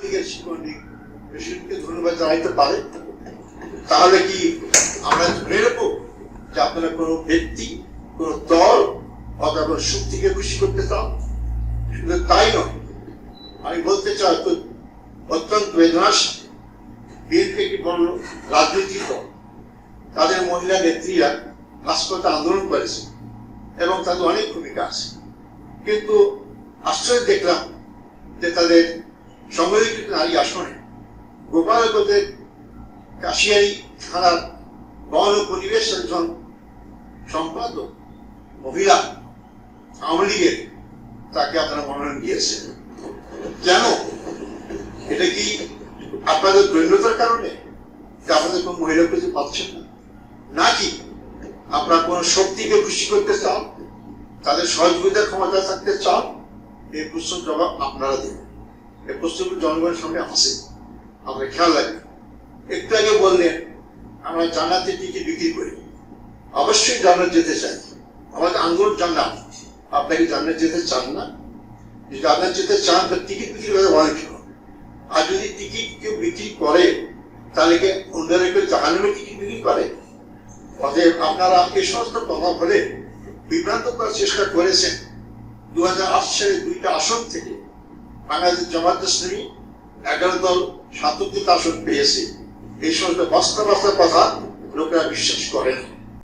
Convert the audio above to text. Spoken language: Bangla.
লীগের শিক্ষণিক প্রেসিডেন্টকে ধন্যবাদ জানাইতে পারে, তাহলে কি আমরা ধরে নেবো যে আপনারা কোনো ব্যক্তি, কোনো দল অথবা কোনো শক্তিকে খুশি করতে চান? শুধু তাই নয়, আমি বলতে চাই অত্যন্ত বেদনার সাথে বিএনপি একটি বড় রাজনৈতিক দল, তাদের মহিলা নেত্রীরা রাজপথে আন্দোলন করেছে এবং তাদের অনেক ভূমিকা আছে, কিন্তু আশ্চর্য দেখলাম যে তাদের সংরক্ষিত নারী আসনে গোপালগঞ্জের কাশিয়ারি থানার বন ও পরিবেশ একজন সম্পাদক মহিলা আওয়ামী লীগের, তাকে আপনারা মনোনয়ন দিয়েছেন কেন? এটা কি আপনাদের দৈন্যতার কারণে যে আপনাদের কোন মহিলা খুঁজে পাচ্ছেন না, নাকি আপনারা কোন শক্তিকে খুশি করতে চান, তাদের সহযোগিতার ক্ষমতা থাকতে চান? এই প্রশ্নের জবাব আপনারা দেবেন। এই প্রশ্নগুলো জনগণের সামনে আসে, আপনার খেয়াল রাখবেন। একটু আগে বললেন আমরা জান্নাতের টিকিট বিক্রি করি। অবশ্যই জান্নাত যেতে চাই, আমাদের আন্দোলন জান্নাত। আপনাকে জান্নাত যেতে চান না? যদি জান্নাত যেতে চান তো টিকিট বিক্রি করে অনেক কেন। আর যদি টিকিট কেউ বিক্রি করে তাহলে কি অন্যরা কেউ জাহান্নামের টিকিট বিক্রি করে? অতএব আপনারা এই সমস্ত কথা বলে বিভ্রান্ত করার চেষ্টা করেছেন। 2008 সালে 2টা আসন থেকে বাংলাদেশ জামায়াত ইসলামী 11 দল 77টা আসন পেয়েছে। এই সমস্ত বাস্তব কথা লোকেরা বিশ্বাস করেন।